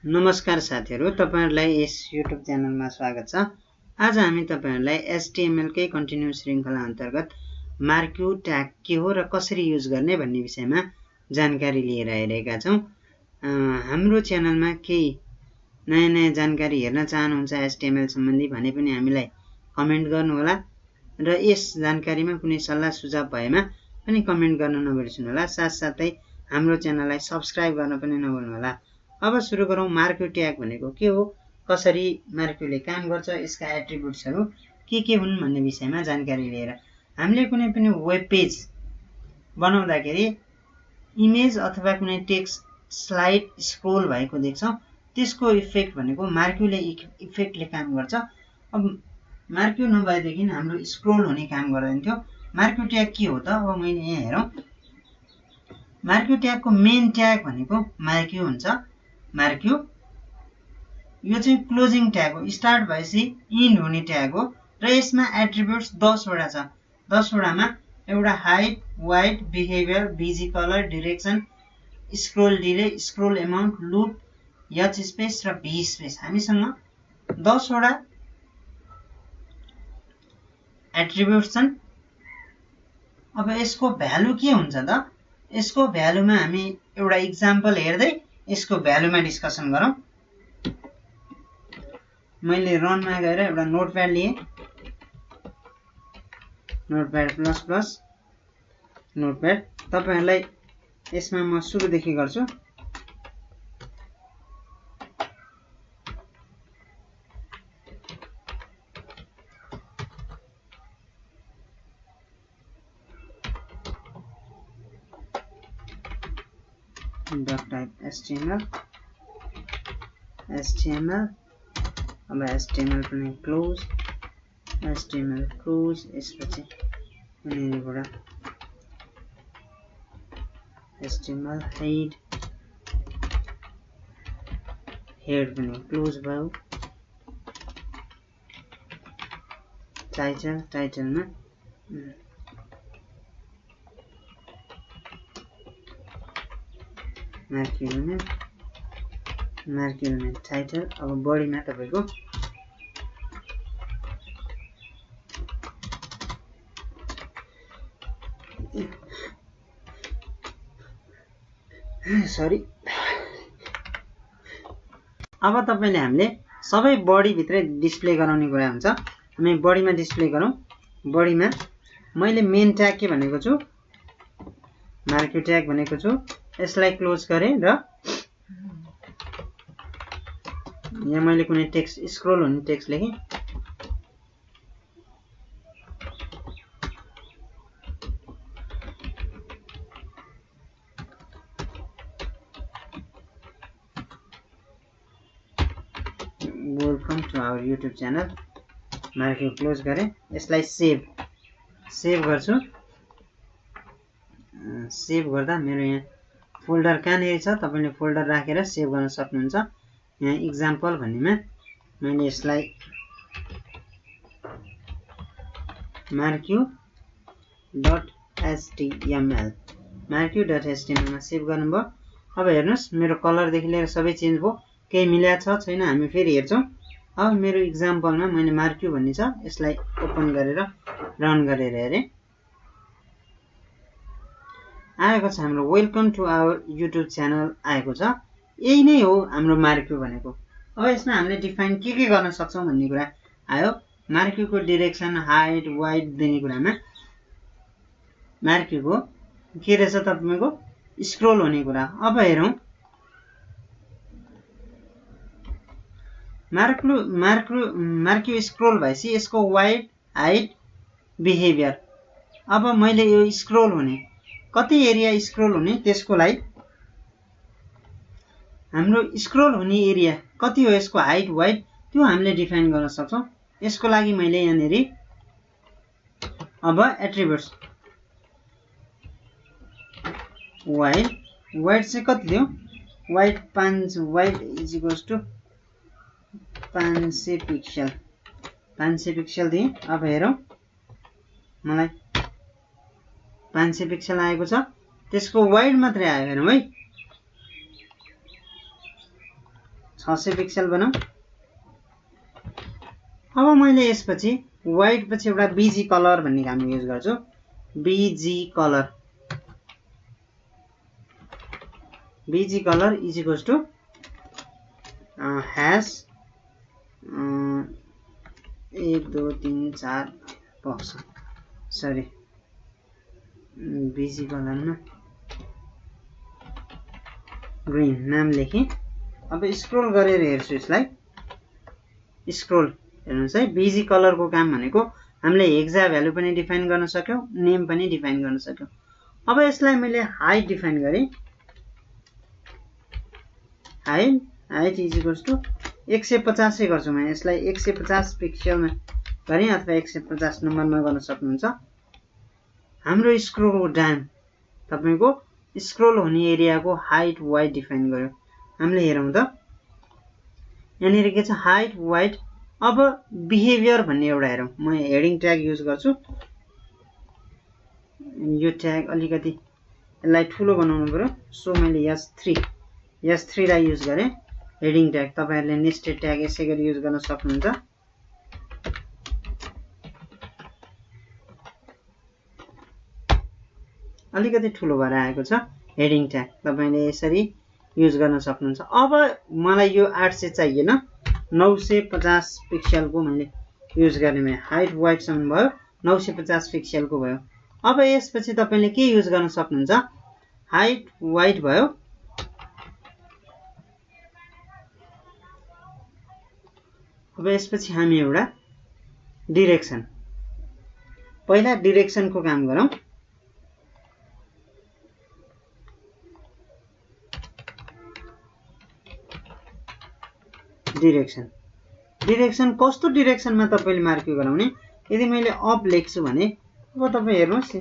नमस्कार साथीहरु, तपाईहरुलाई यस युट्युब च्यानलमा स्वागत छ। आज हामी तपाईहरुलाई HTML कै कन्टिन्युअस श्रृंखला अन्तर्गत मार्क्यू ट्याग के हो र कसरी युज गर्ने भन्ने विषयमा जानकारी लिएर आइरहेका छौं। हाम्रो च्यानलमा केही नयाँ जानकारी हेर्न चाहनुहुन्छ HTML सम्बन्धी भने पनि हामीलाई कमेन्ट गर्नु होला र यस जानकारीमा कुनै सल्लाह सुझाव भएमा पनि कमेन्ट गर्न नबिर्सनु होला। साथसाथै हाम्रो च्यानललाई सब्स्क्राइब गर्न पनि नभुल्नु होला। अब सुरु गरौं। मार्क्यू ट्याग भनेको के हो, कसरी मार्क्यूले काम गर्छ, यसका एट्रिब्युट्सहरु के हुन् भन्ने विषयमा जानकारी लिएर हामीले कुनै पनि वेब पेज बनाउँदाखेरि इमेज अथवा कुनै टेक्स्ट स्लाइड स्क्रोल भएको देख्छौं, त्यसको इफेक्ट भनेको मार्क्यूले इफेक्टले काम गर्छ। अब मार्क्यू नभएदेखि हाम्रो स्क्रोल हुने काम गर्दैन थियो। मार्क्यू ट्याग के हो त? अब मैले यहाँ हेरौं, मार्क्यू ट्यागको मेन ट्याग भनेको मार्क्यू हुन्छ। मार्क्यू यो चाहिँ क्लोजिङ ट्याग हो, स्टार्ट भएपछि इन्ड हुने ट्याग हो र यसमा एट्रिब्युट्स 10 वटा छ। 10 वटामा एउटा height, wide, behaviour, Bgcolor, direction, scroll delay, scroll amount, loop, Hspace र Vspace। हामीसँग 10 वटा एट्रिब्युट्स छन्। अब यसको भ्यालु के हुन्छ त? यसको भ्यालुमा हामी एउटा एक्जाम्पल हेर्दै यसको भ्यालुमा डिस्कसन गरौं। मैले रनमा गएर एउटा नोटप्याड लिए, नोटप्याड प्लस नोटप्याड। तपाईहरुलाई यसमा म सुरुदेखि गर्छु। डट टाइप HTML अब HTML पनि क्लोज, HTML क्लोज। यसपछि यहाँबाट HTML हेड पनि क्लोज भयो। टाइटलमा मार्क्यू टाइटल। अब बडीमा तपाईको अब तपाईले हामीले सबै बडी भित्रै डिस्प्ले गराउने कुरा हुन्छ। हामी बडीमा डिस्प्ले गरौं। बडीमा मैले मेन ट्याग के भनेको छु, मार्क्यू ट्याग भनेको छु। यसलाई क्लोज गरे र यहाँ मैले कुनै टेक्स्ट स्क्रोल हुने टेक्स्ट लेखे। Welcome to our YouTube channel. Marquee close गरे। यसलाई सेभ गर्छु। सेभ गर्दा मेरो यहाँ फोल्डर कहाँनिर छ, तपाईले फोल्डर राखेर सेभ गर्न सक्नुहुन्छ। यहाँ एक्जाम्पल भन्नेमा मैले यसलाई marquee.html मा सेभ गर्नुभयो। अब हेर्नुस्, मेरो कलर देखि लिएर सबै चेन्ज भयो। केही मिल्या छ छैन हामी फेरि हेर्छौं। अब मेरो एक्जाम्पलमा मैले मार्क्यू भन्ने छ, यसलाई ओपन गरेर रन गरेर हेरे, आएको छ हाम्रो welcome to our YouTube channel आएको छ। यही नै हो हाम्रो मार्क्यू भनेको। अब यसमा हामीले डिफाइन के गर्न सक्छौं भन्ने कुरा आयो। मार्क्यूको डाइरेक्सन, हाइट, वाइड दिने कुरामा मार्क्यूको के रहेछ तपाईको स्क्रोल हुने कुरा। अब हेरौं, मार्क्यू स्क्रोल भएपछि यसको वाइड, हाइट, बिहेभियर। अब मैले यो स्क्रोल हुने कति एरिया स्क्रोल हुने त्यसको लागि हाम्रो स्क्रोल हुने एरिया कति हो, यसको हाइट, वाइड, त्यो हामीले डिफाइन गर्न सक्छौं। यसको लागि मैले यहाँनेरि अब एट्रिब्युट्स वाइड चाहिँ कति दियो, wide 5, wide is equals to 500 pixel दिए। अब हेरौं, मलाई 500 पिक्सल आएको छ। त्यसको वाइड मात्रै आयो हेरौं है, 600 पिक्सल बनाऊ। अब मैले यसपछि व्हाइट पछि एउटा बीजी कलर भन्ने काम युज गर्छु। BG colour is equals to hash 1 2 3 4 बक्स सरी बीजी कलरमा ग्रीन नाम लेखेँ। अब स्क्रोल गरेर हेर्छु यसलाई। स्क्रोल हेर्नुस् है, बीजी कलरको काम भनेको हामीले हेक्सा भ्यालु पनि डिफाइन गर्न सक्यौं, नेम पनि डिफाइन गर्न सक्यौं। अब यसलाई मैले हाइट डिफाइन गरेँ। हाइट इज इक्वल्स टु 150 गर्छु। म यसलाई 150 पिक्सलमा गरेँ अथवा 150 नम्बरमा गर्न सक्नुहुन्छ। हाम्रो स्क्रोलको डाम तपाईको स्क्रोल हुने एरियाको हाइट वाइड डिफाइन गर्यो। हामीले हेरौँ त यहाँनिर के छ, हाइट वाइड। अब बिहेभियर भन्ने एउटा हेरौँ। म हेडिङ ट्याग युज गर्छु। यो ट्याग अलिकति यसलाई ठुलो बनाउनु पर्यो, सो मैले S3 लाई युज गरेँ हेडिङ ट्याग। तपाईहरुले नेस्टेड ट्याग यसै गरी युज गर्न सक्नुहुन्छ। अलिकति ठुलो भएर आएको छ हेडिङ ट्याग, तपाईले यसरी युज गर्न सक्नुहुन्छ। अब मलाई यो 800 चाहिएन, 950 पिक्सलको मैले युज गर्ने भए हाइट वाइड सम्म भयो, 950 पिक्सलको भयो। अब यसपछि तपाईले के युज गर्न सक्नुहुन्छ, हाइट वाइड भयो। अब यसपछि हामी एउटा डिरेक्सन, पहिला डिरेक्सनको काम गरौँ। डिरेक्सन कस्तो डिरेक्सनमा तपाईले मार्किङ गराउने। यदि मैले अप लेख्छु भने अब तपाई हेर्नुस्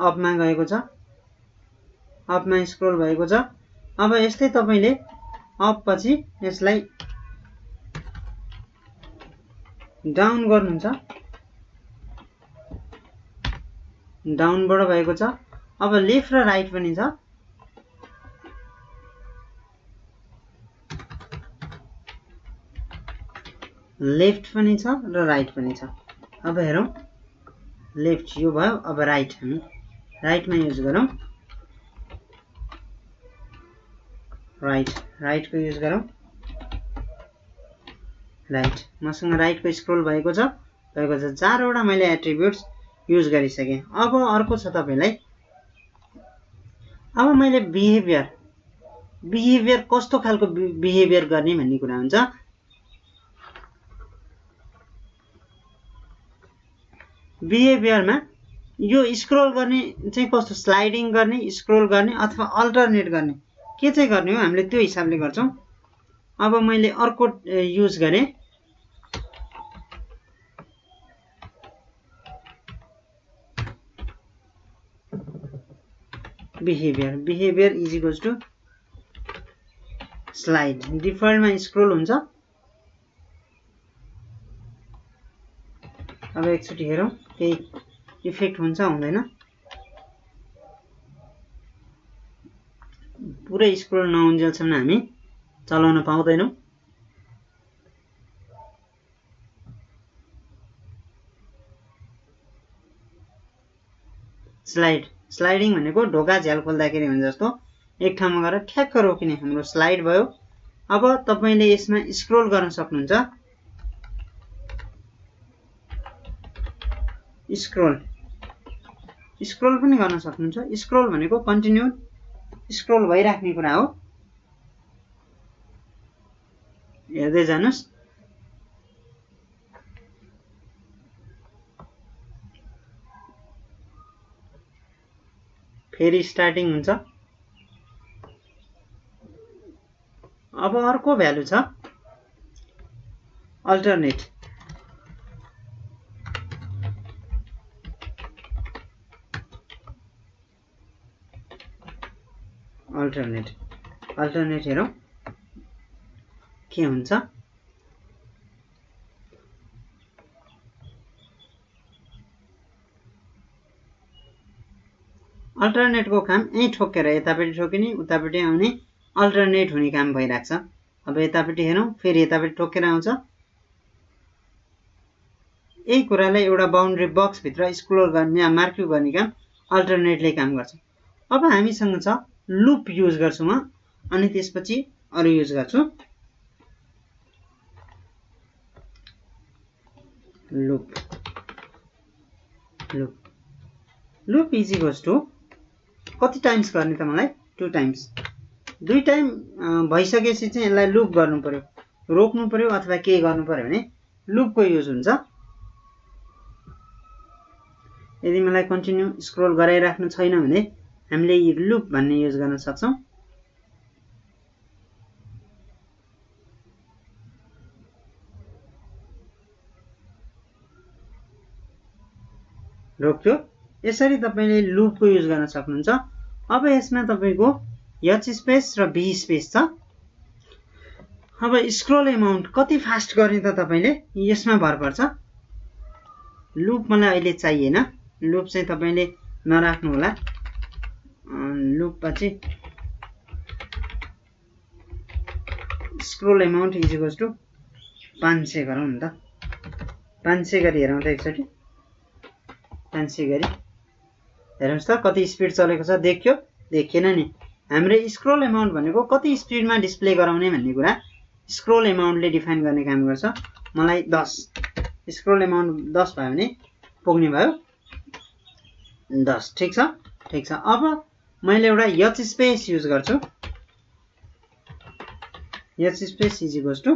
अपमा गएको छ, अपमा स्क्रोल भएको छ। अब यस्तै तपाईले अप पछि यसलाई डाउन गर्नुहुन्छ, डाउनबाट भएको छ। अब लेफ्ट र राइट पनि छ। लेफ्ट पनि छ र राइट पनि छ। अब हेरौँ, लेफ्ट यो भयो। अब राइट, हामी राइटमा युज गरौँ। राइटको युज गरौँ। राइट मसँग राइटको स्क्रोल भएको छ। 4वटा मैले एट्रिब्युट्स युज गरिसकेँ। अब अर्को छ तपाईलाई, अब मैले बिहेभियर कस्तो खालको बिहेभियर गर्ने भन्ने कुरा हुन्छ। बिहेभियरमा यो स्क्रोल गर्ने चाहिँ कस्तो, स्लाइडिङ गर्ने, स्क्रोल गर्ने अथवा अल्टरनेट गर्ने, के चाहिँ गर्ने हो हामीले त्यो हिसाबले गर्छौं। अब मैले अर्को युज गरेँ, behaviour is equals to slide. डिफल्टमा स्क्रोल हुन्छ। अब एकचोटि हेरौँ केही इफेक्ट हुन्छ हुँदैन। पुरै स्क्रोल नहुन्जेलसम्म हामी चलाउन पाउँदैनौं। स्लाइडिङ भनेको ढोका झ्याल खोल्दाखेरि हुन्छ जस्तो एक ठाउँमा गएर ठ्याक्क रोकिने हाम्रो स्लाइड भयो। अब तपाईले यसमा स्क्रोल गर्न सक्नुहुन्छ। स्क्रोल पनि गर्न सक्नुहुन्छ। स्क्रोल भनेको कन्टिन्यू स्क्रोल भइराख्ने कुरा हो। हेर्दै जानुस्। फेरि स्टार्टिङ हुन्छ। अब अर्को भ्यालु छ अल्टरनेट। अल्टरनेट हेरौँ के हुन्छ। अल्टरनेटको काम यही ठोकेर यतापट्टि ठोकिने उतापट्टि आउने अल्टरनेट हुने काम भइरहेको छ। अब यतापट्टि हेरौँ, फेरि यतापट्टि ठोकेर आउँछ। यही कुरालाई एउटा बाउन्ड्री बक्स भित्र स्क्रोल गर्ने मार्क्यू गर्ने काम अल्टरनेटले काम गर्छ। अब हामीसँग छ लुप युज गर्छु म, अनि त्यसपछि अरु युज गर्छु। Loop loop loop is equals to कति टाइम्स गर्ने त मलाई 2 टाइम्स। 2 टाइम भइसकेपछि चाहिँ यसलाई लुप गर्नु पर्यो, रोक्नु पर्यो अथवा के गर्नु पर्यो भने लुपको युज हुन्छ। यदि मलाई कन्टिन्यू स्क्रोल गराइराख्नु छैन भने हामीले लुप भन्ने युज गर्न सक्छौं। रोक्यो। यसरी तपाईले लुपको युज गर्न सक्नुहुन्छ। अब यसमा तपाईको Hspace र Vspace छ। अब स्क्रोल अमाउन्ट कति फास्ट गर्ने त तपाईले यसमा भर पर्छ। लुप मलाई अहिले चाहिएन, लुप चाहिँ तपाईले नराख्नु होला। लुप पछि scroll amount is equals to 500 गरौँ नि त। 500 गरी हेरौँ त एकचोटी। 500 गरी हेर्नुस् त कति स्पिड चलेको छ। देखियो? देखिएन नि। हाम्रो स्क्रोल अमाउन्ट भनेको कति स्पिडमा डिस्प्ले गराउने भन्ने कुरा स्क्रोल अमाउन्टले डिफाइन गर्ने काम गर्छ। मलाई 10 स्क्रोल अमाउन्ट 10 भयो भने पुग्ने भयो 10। ठीक छ, ठीक छ। अब मैले एउटा Hspace युज गर्छु। Hspace is equals to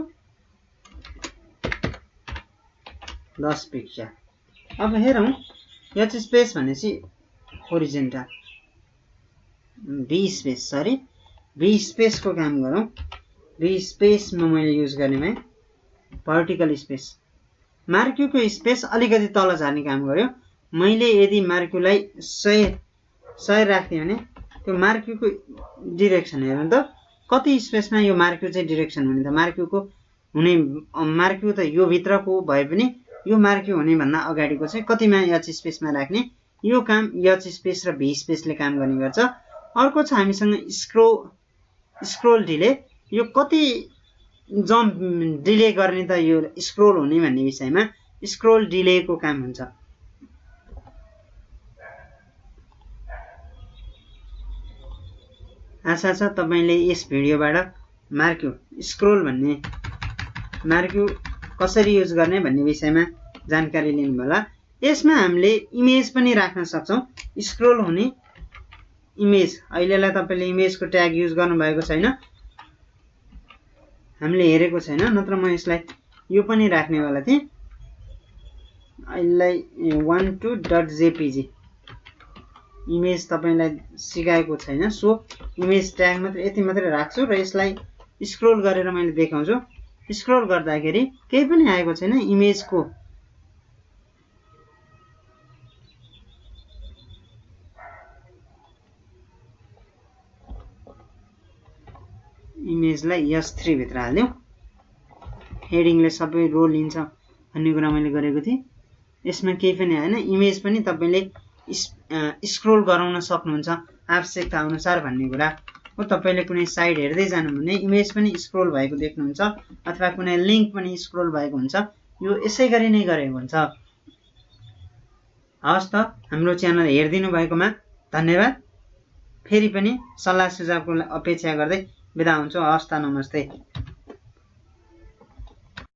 10 pixel. अब हेरौँ Hspace भनेपछि होरिजेन्टल, Vspace को काम गरौँ। Vspace मा मैले युज गर्नेमा भर्टिकल स्पेस, मार्क्यू को स्पेस अलिकति तल झर्ने काम गर्यो। मैले यदि मार्क्यूलाई 100 राख्थे भने त्यो मार्क्यू को डाइरेक्सन हेर्नु त कति स्पेसमा यो मार्क्यू चाहिँ डाइरेक्सन हुने त। मार्क्यू को हुने मार्क्यू त यो भित्रको भए पनि यो मार्क्यू हुने भन्दा अगाडिको चाहिँ कतिमा Hspace मा राख्ने, यो काम Hspace र Vspace ले काम गर्ने गर्छ। अर्को छ हामीसँग स्क्रोल डिले। यो कति जम्प डिले गर्ने त यो स्क्रोल हुने भन्ने विषयमा स्क्रोल डिले को काम हुन्छ। आशा छ तपाईले यस भिडियोबाट मार्क्यू स्क्रोल भन्ने मार्क्यू कसरी युज गर्ने भन्ने विषयमा जानकारी लिनु होला। यसमा हामीले इमेज पनि राख्न सक्छौं। स्क्रोल हुने इमेज, अहिलेलाई तपाईले इमेजको ट्याग युज गर्नु भएको छैन, हामीले हेरेको छैन, नत्र म यसलाई यो पनि राख्ने वाला थिएँ। अहिलेलाई 12.jpg इमेज तपाईलाई सिकाएको छैन, सो इमेज ट्याग मात्र यति मात्रै राख्छु र यसलाई स्क्रोल गरेर मैले देखाउँछु। स्क्रोल गर्दाखेरि केही पनि आएको छैन। इमेजको इमेजलाई S3 भित्र हाल्दियौ। हेडिङले सबै रो लिन्छ भन्ने कुरा मैले गरेको थिएँ। यसमा केही पनि आएन। इमेज पनि तपाईले स्क्रोल गराउन सक्नुहुन्छ आवश्यकता अनुसार भन्ने कुरा हो। तपाईले कुनै साइट हेर्दै जानु भने इमेज पनि स्क्रोल भएको देख्नुहुन्छ अथवा कुनै लिंक पनि स्क्रोल भएको हुन्छ। यो यसै गरी नै गरेको हुन्छ। हवस् त, हाम्रो च्यानल हेर्दिनु भएकोमा धन्यवाद। फेरि पनि सल्लाह सुझावको अपेक्षा गर्दै बिदा हुन्छु। हवस् त, नमस्ते।